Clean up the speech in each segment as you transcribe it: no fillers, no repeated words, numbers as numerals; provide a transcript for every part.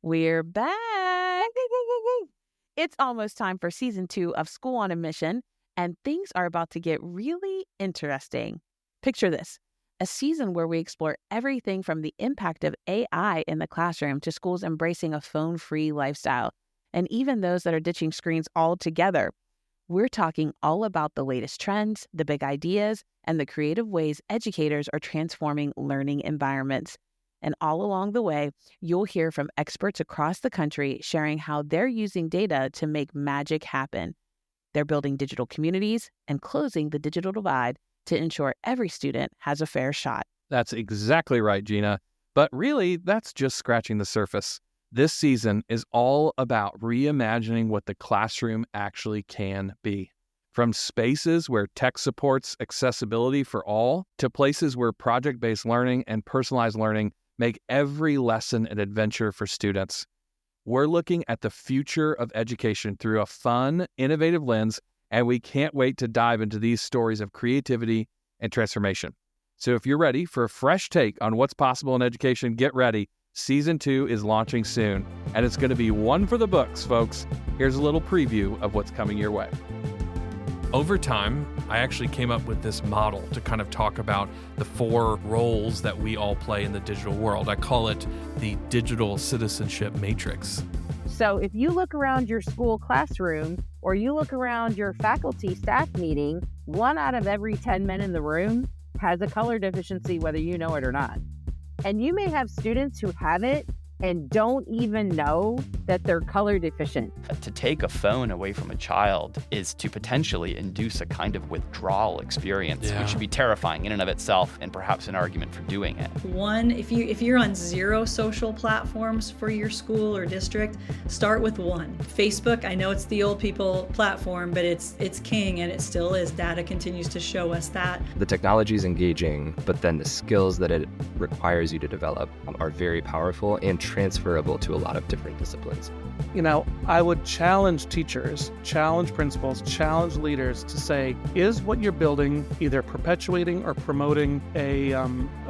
We're back. It's almost time for season 2 of School on a Mission, and things are about to get really interesting. Picture this, a season where we explore everything from the impact of AI in the classroom to schools embracing a phone-free lifestyle, and even those that are ditching screens altogether. We're talking all about the latest trends, the big ideas, and the creative ways educators are transforming learning environments. And all along the way, you'll hear from experts across the country sharing how they're using data to make magic happen. They're building digital communities and closing the digital divide to ensure every student has a fair shot. That's exactly right, Gina. But really, that's just scratching the surface. This season is all about reimagining what the classroom actually can be. From spaces where tech supports accessibility for all to places where project-based learning and personalized learning make every lesson an adventure for students. We're looking at the future of education through a fun, innovative lens, and we can't wait to dive into these stories of creativity and transformation. So if you're ready for a fresh take on what's possible in education, get ready. Season 2 is launching soon, and it's going to be one for the books, folks. Here's a little preview of what's coming your way. Over time, I actually came up with this model to kind of talk about the 4 roles that we all play in the digital world. I call it the digital citizenship matrix. So if you look around your school classroom or you look around your faculty staff meeting, 1 out of every 10 men in the room has a color deficiency, whether you know it or not. And you may have students who have it and don't even know that they're color deficient. To take a phone away from a child is to potentially induce a kind of withdrawal experience, which should be terrifying in and of itself, and perhaps an argument for doing it. One, if you're on 0 social platforms for your school or district, start with 1. Facebook, I know it's the old people platform, but it's king, and it still is. Data continues to show us that. The technology is engaging, but then the skills that it requires you to develop are very powerful and transferable to a lot of different disciplines. I would challenge teachers, challenge principals, challenge leaders to say, is what you're building either perpetuating or promoting a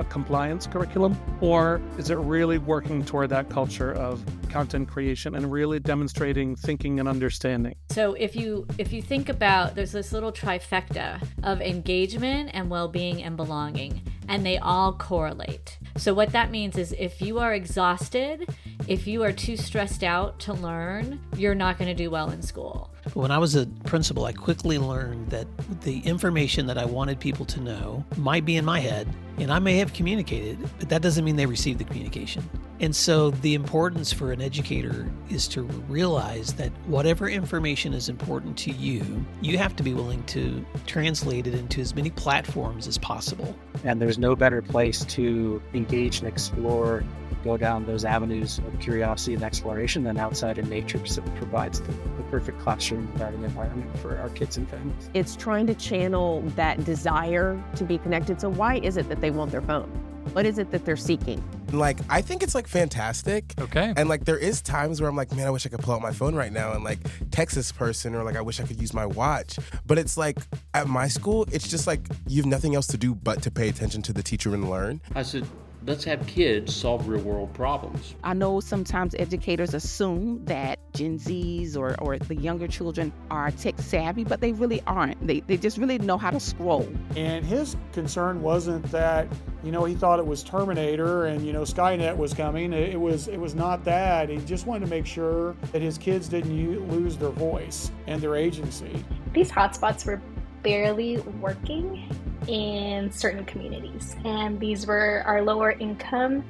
compliance curriculum, or is it really working toward that culture of content creation and really demonstrating thinking and understanding? So if you think about, there's this little trifecta of engagement and well-being and belonging, and they all correlate. So what that means is if you are exhausted, if you are too stressed out to learn, you're not going to do well in school. When I was a principal, I quickly learned that the information that I wanted people to know might be in my head, and I may have communicated, but that doesn't mean they received the communication. And so the importance for an educator is to realize that whatever information is important to you, you have to be willing to translate it into as many platforms as possible. And there's no better place to engage and explore, go down those avenues of curiosity and exploration than outside in nature, because it provides the perfect classroom learning environment for our kids and families. It's trying to channel that desire to be connected. So why is it that they want their phone? What is it that they're seeking? I think it's fantastic. Okay. And there is times where I'm like, man, I wish I could pull out my phone right now and text this person, or I wish I could use my watch. But it's at my school, it's just you have nothing else to do but to pay attention to the teacher and learn. I said, let's have kids solve real world problems. I know sometimes educators assume that Gen Zs or the younger children are tech savvy, but they really aren't. They just really know how to scroll. And his concern wasn't that, he thought it was Terminator and, Skynet was coming. It was not that. He just wanted to make sure that his kids didn't lose their voice and their agency. These hotspots were barely working in certain communities, and these were our lower income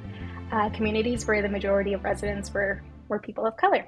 communities where the majority of residents were people of color.